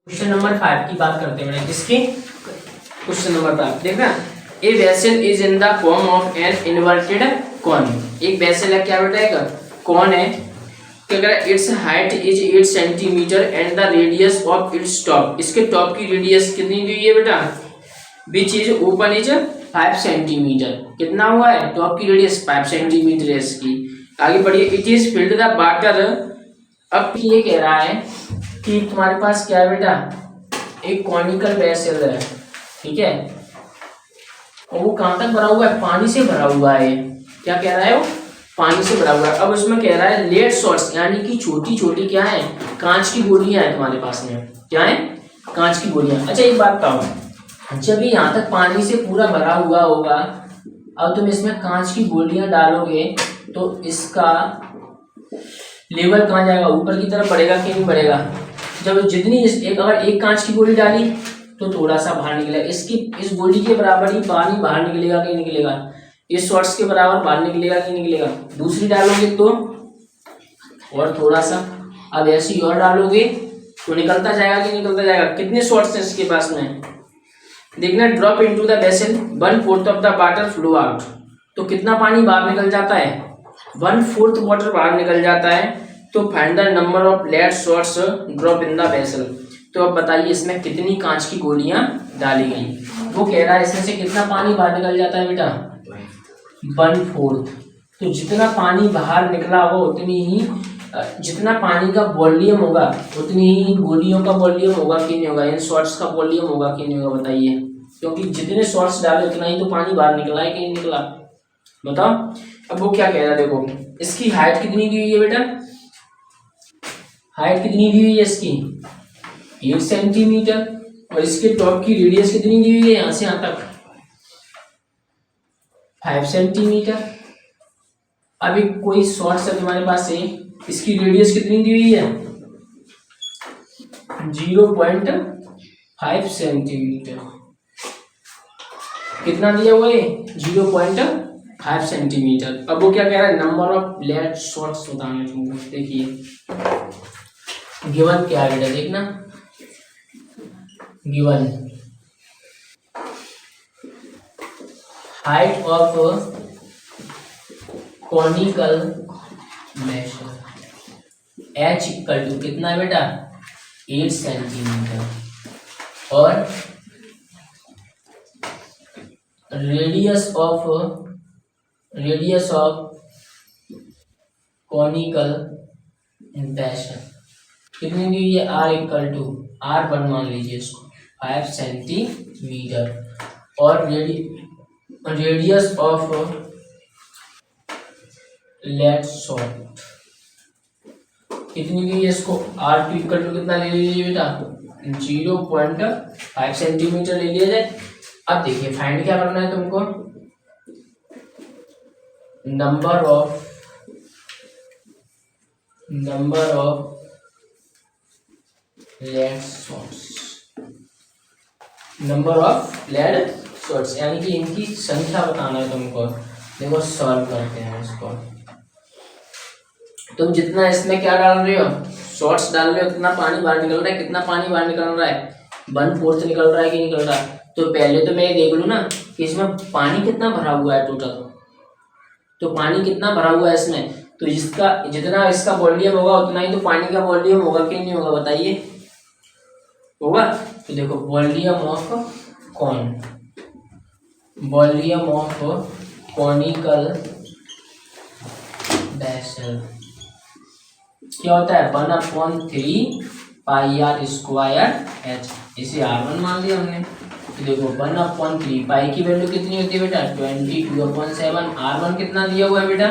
Question number 5 की बात करते हैं। किसकी? क्वेश्चन नंबर 5 देखना। A vessel is in the form of an inverted cone. एक वेसल है, क्या बेटा? एक कॉन है। क्या कह रहा है? It's height is 8 centimetre and the radius of its top. इसके टॉप की रेडियस कितनी दी हुई है बेटा? Which is open is 5 centimetre. कितना हुआ है? टॉप की रेडियस 5 सेंटीमीटर है इसकी। आगे बढ़िए। It is filled the water. अब ये कह रहा है कि तुम्हारे पास क्या है बेटा? एक कॉनिकल वेसल है, ठीक है, और वो कहां तक भरा हुआ है? पानी से भरा हुआ है। क्या कह रहा है? वो पानी से भरा हुआ है। अब उसमें कह रहा है लेड शॉट्स, यानी कि छोटी छोटी क्या है? कांच की गोलियां हैं तुम्हारे पास में। क्या है? कांच की गोलियां। अच्छा एक बात बताओ, जब ये यहाँ तक पानी से पूरा भरा हुआ होगा, अब तुम इसमें कांच की गोलियां डालोगे तो इसका लेवल कहाँ जाएगा? ऊपर की तरफ बढ़ेगा कि नहीं बढ़ेगा? जब जितनी अगर एक कांच की गोली डाली तो थोड़ा सा बाहर निकलेगा। इस गोली के बराबर ही पानी बाहर निकलेगा कि नहीं निकलेगा? इस शॉट्स के बराबर बाहर निकलेगा कि नहीं निकलेगा? दूसरी डालोगे तो और थोड़ा सा, अब ऐसी और डालोगे तो निकलता जाएगा कि निकलता जाएगा? कितने शॉट्स हैं इसके पास में? देखना। Drop into the basin 1/4 of the water flow out. तो कितना पानी बाहर निकल जाता है? 1/4 वाटर बाहर निकल जाता है। तो find the number of lead shots drop in the basin. तो अब बताइए इसमें कितनी कांच की गोलियां डाली गई? वो कह रहा है इसमें से कितना पानी बाहर निकल जाता है बेटा? 1/4। तो जितना पानी बाहर निकला होगा उतनी ही, जितना पानी का वॉल्यूम होगा उतनी ही गोलियों का वॉल्यूम होगा कि नहीं होगा? इन शॉट्स का वॉल्यूम होगा कि नहीं होगा? बताइए। क्योंकि जितने शॉट्स डाले उतना ही तो पानी बाहर निकला है कि नहीं निकला? बताओ। अब वो क्या कह रहा है, देखो इसकी हाइट कितनी दी हुई है बेटा? हाइट कितनी दी हुई है इसकी? 8 सेंटीमीटर। और इसके टॉप की रेडियस कितनी दी हुई है? यहां से यहां तक 5 सेंटीमीटर। अभी कोई शॉर्ट्स है तुम्हारे पास से, इसकी रेडियस कितनी दी हुई है? 0.5 सेंटीमीटर। कितना दिया हुआ है? 0.5 सेंटीमीटर। अब वो क्या कह रहा है? नंबर ऑफ लेड शॉट्स बताने तुमको। देखिए गिवन क्या है बेटा? देखना। Given height of conical vessel h equal to कितना है बेटा? 8 सेंटीमीटर। और रेडियस ऑफ कॉनिकल वेसल कितनी दी हुई है? r इक्वल टू r1 मान लीजिए इसको 5 सेंटीमीटर। और रेडियस ऑफ लेड शॉट कितनी दी है इसको? r2 इक्वल टू कितना ले लीजिए बेटा? 0.5 सेंटीमीटर ले लिया जाए। अब देखिए फाइंड क्या करना है तुमको? Number of lead shots. Number of lead shots यानी कि इनकी संख्या बताना है तुमको। देखो सॉल्व करते हैं इसको। तुम जितना इसमें क्या डाल रहे हो? शॉट्स डाल रहे हो, कितना पानी बाहर निकल रहा है? कितना पानी बाहर निकल रहा है? 1/4 निकल रहा है कि निकल रहा है? तो पहले तो मैं देख लूँ ना कि इसमें पानी कितना भरा हुआ है टोटल। तो पानी कितना भरा हुआ है इसमें, तो जिसका जितना इसका वॉल्यूम होगा उतना ही तो पानी का वॉल्यूम होगा कि नहीं होगा? बताइए। होगा। तो देखो वॉल्यूम ऑफ कॉनिकल वेसल क्या होता है? 1/3 पाई आर स्क्वायर एच। इसे r1 मान लिया हमने। तो देखो 1/3 पाई की वैल्यू कितनी होती है बेटा? 22/7। r1 कितना दिया हुआ है बेटा?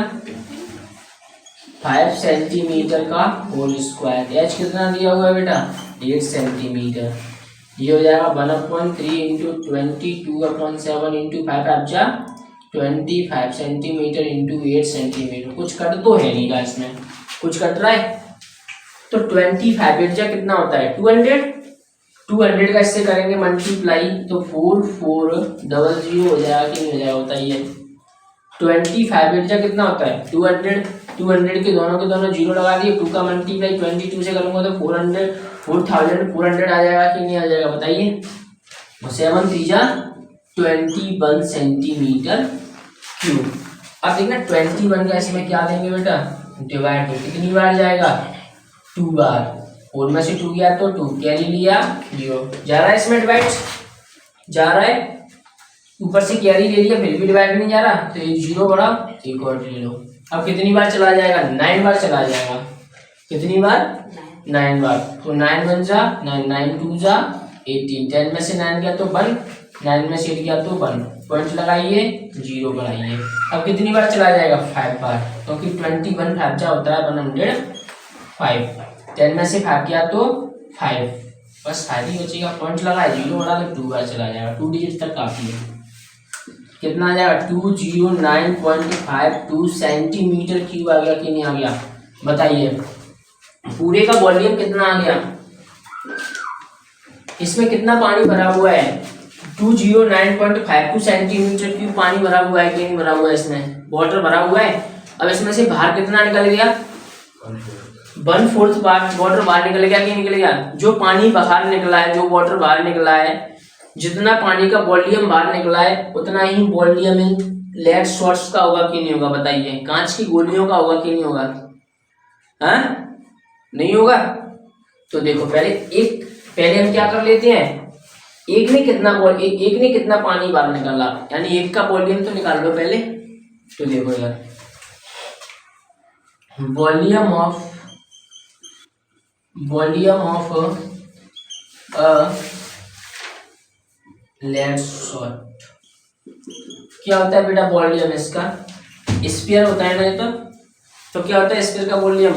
5 सेंटीमीटर का होल स्क्वायर। h कितना दिया हुआ है बेटा? 8 सेंटीमीटर। ये हो जाएगा 1/3 इंटू 22/7 इंटू 5 आपका 25 सेंटीमीटर इंटू 8 सेंटीमीटर। कुछ कट तो है नहीं गाइस इसमें, कुछ कट रहा है? तो 25 एट कितना होता है? 200 का इससे करेंगे मल्टीप्लाई तो 4400 हो जाएगा कि नहीं हो जाएगा? बताइए। 25 एट कितना होता है? 200 के दोनों जीरो लगा दिए। 2 का मल्टीप्लाई 22 से करूंगा तो 400 4400 आ जाएगा कि नहीं आ जाएगा बताइए। 7 3 21 सेंटीमीटर क्यूब। अब देखना 21 का इसमें क्या देंगे बेटा, डिवाइड में कितनी बार जाएगा, 2 बार। 4 में से 2 गया तो 2 कैरी लिया 0 जा रहा है, इसमें डिवाइड जा रहा है, ऊपर से कैरी ले लिया फिर भी डिवाइड नहीं जा रहा, तो एक 0 बढ़ा एक और ले लो। अब कितनी बार चला जाएगा, 9 बार चला जाएगा। कितनी बार, 9 बार। तो 9 1 जा 9, 9 2 जा 18, 10 में से 9 गया तो 1, 9 में से 8 गया तो 1, पॉइंट लगाइए 0 बढ़ाइए। अब कितनी बार चला जाएगा, 5 बार, क्योंकि 21 5 जा होता है 105। 10 में से 5 गया तो 5, बस 5 ही बचेगा, पॉइंट लगाए 0 बढ़ा के 2 बार चला जाएगा, 2 डिजिट तक काफी है। कितना आ जाएगा, 209.52 सेंटीमीटर क्यूब आ गया कि नहीं आ गया बताइए। पूरे का वॉल्यूम कितना आ गया, इसमें कितना पानी भरा हुआ है, 209.52 सेंटीमीटर क्यूब पानी भरा हुआ है कि नहीं भरा हुआ है, इसमें वाटर भरा हुआ है। अब इसमें से बाहर कितना निकल गया, 1/4 पार्ट वाटर बाहर निकल गया कि निकल गया। जो पानी बाहर निकला है, जो वाटर बाहर निकला है, जितना पानी का वॉल्यूम बाहर निकला है उतना ही वॉल्यूम इन लेड शॉट्स का होगा कि नहीं होगा बताइए। कांच की गोलियों का होगा कि नहीं होगा, हाँ नहीं होगा। तो देखो पहले हम क्या कर लेते हैं, एक ने कितना पानी बाहर निकाला, यानी एक का वॉल्यूम तो निकाल लो पहले। तो देखो यार, वॉल्यूम ऑफ लेड शॉट क्या होता है बेटा, वॉल्यूम इसका स्फीयर होता है ना, तो क्या होता है स्फीयर का volume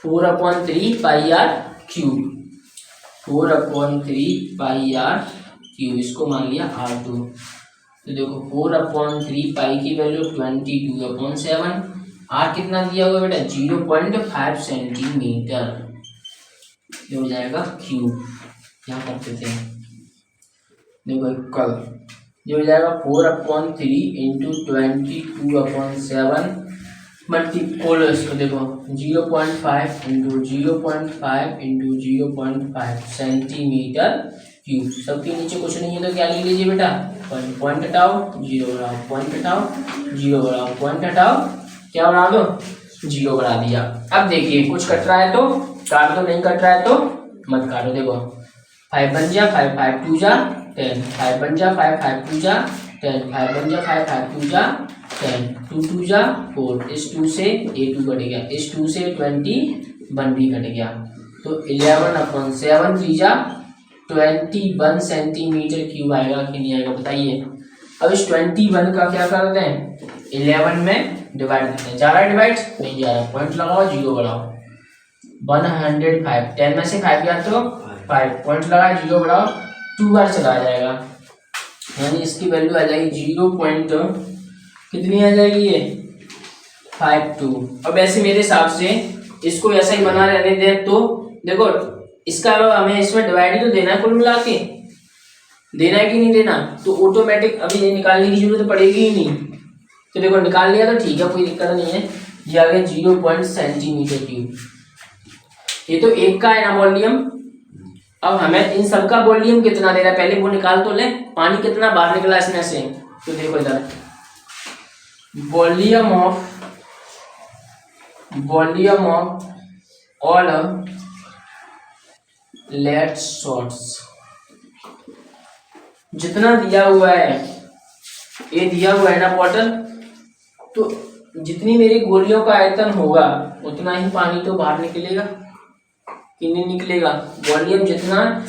4/3 pi r cube, 4/3 pi r cube, इसको मान लिया R2। तो देखो 4/3 पाई की वैल्यू 22/7, आर कितना दिया हुआ बेटा 0.5 सेंटीमीटर, ये हो जाएगा क्यूब। यहाँ करते थे देखो इक्वल, ये हो जाएगा 4/3 इंटू 22/7 मल्टीपोल, इसको देखो 0.5 इंटू 0.5 इंटू 0.5 सेंटीमीटर क्यूब। सबके नीचे कुछ नहीं है तो क्या लिख लीजिए बेटा, पॉइंट हटाओ 0 बढ़ाओ, पॉइंट हटाओ 0 बढ़ाओ, पॉइंट हटाओ क्या बढ़ा दो 0 बढ़ा दिया। अब देखिए कुछ कट रहा है तो काट दो, नहीं कट रहा है तो मत काटो। देखो 5 बन जा 5 5 2 जा 10, 5 बन जा 5 5 2 जा 10, 5 बन जा 5 5 2 जा 10, 2 2 जा 4, इस 2 से A2 कट गया, इस 2 से 21 भी कट गया, तो 11/7 3 जा 21 सेंटीमीटर क्यूब आएगा कि नहीं आएगा बताइए। अब इस 21 का क्या करते हैं, 11 में डिवाइड करते हैं, जा रहा है डिवाइड नहीं जा रहा, पॉइंट लगाओ 0 बढ़ाओ, 105, 10 में से 5 गया तो 5, पॉइंट लगाया 0 बढ़ाओ 2 बार चला जाएगा, यानी इसकी वैल्यू आ जाएगी 0. कितनी आ जाएगी ये 52। अब ऐसे मेरे हिसाब से इसको ऐसा ही बना रहने दे, तो देखो इसका हमें इसमें डिवाइड ही तो देना है, कुल मिला के देना है कि नहीं देना, तो ऑटोमेटिक अभी ये निकालने की जरूरत पड़ेगी ही नहीं। तो देखो निकाल लिया तो ठीक है, कोई दिक्कत नहीं है। ये आ गया 0 सेंटीमीटर क्यूब। ये तो एक का है ना वॉल्यूम, अब हमें इन सब का वॉल्यूम कितना दे रहा है पहले वो निकाल तो ले, पानी कितना बाहर निकला इसमें से। तो देखो इधर volume of all lead shots, जितना दिया हुआ है ये दिया हुआ है ना बॉटल, तो जितनी मेरी गोलियों का आयतन होगा उतना ही पानी तो बाहर निकलेगा कि नहीं निकलेगा। वॉल्यूम जितना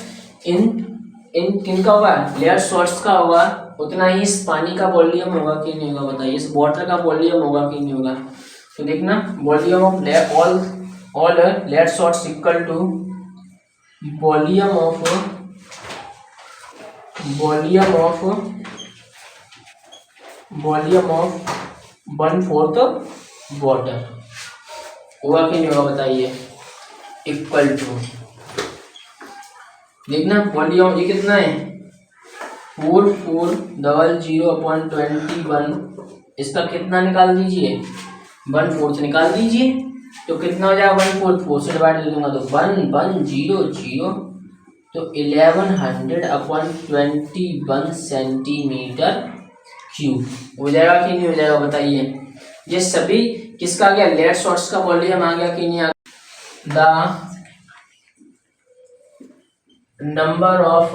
इन किनका होगा, लेड शॉट्स का होगा, उतना ही इस पानी का वॉल्यूम होगा कि नहीं होगा बताइए, इस वाटर का वॉल्यूम होगा कि नहीं होगा। तो देखना volume of all lead shots equal to volume of 1/4 water होगा कि नहीं होगा बताइए, इक्वल टू देखना वॉल्यूम ये कितना है 4400/21, इसका कितना निकाल दीजिए 1/4 निकाल दीजिए, तो कितना हो जाएगा 1/4 से डिवाइड कर दूंगा तो 1100 तो 1100/21 सेंटीमीटर क्यूब हो जाएगा कि नहीं हो जाएगा बताइए। ये सभी किसका आ गया, लेड शॉर्ट्स का वॉल्यूम आ गया कि नहीं आ गया। The number of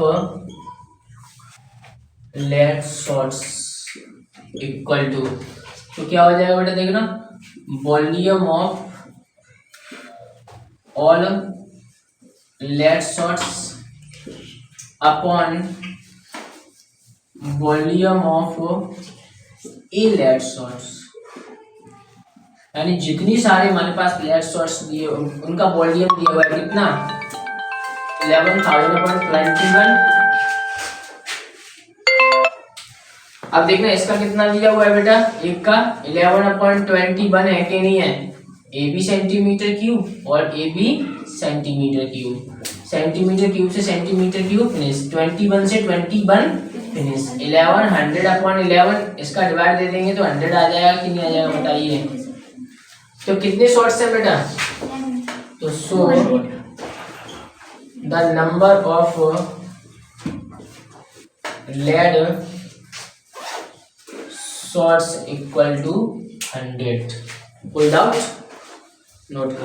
lead shots equal to, तो क्या हो जाएगा बेटा देखना, volume of all lead shots upon volume of a lead shots, यानी जितनी सारे हमारे पास लेड शॉर्ट्स दिए उनका वॉल्यूम दिया हुआ है कितना 11,000/21। अब देखना इसका कितना दिया हुआ है बेटा, एक का 11/21 है कि नहीं है, ए बी सेंटीमीटर क्यूब और a B centimetre cube, centimetre cube से सेंटीमीटर क्यूब फिनिश, 21 से 21 फिनिश, 1100/11 इसका डिवाइड दे देंगे तो 100 आ जाएगा कि नहीं आ जाएगा बताइए। तो कितने शॉर्ट्स है बेटा, तो so the number of lead shots equal to 100। कोई डाउट नोट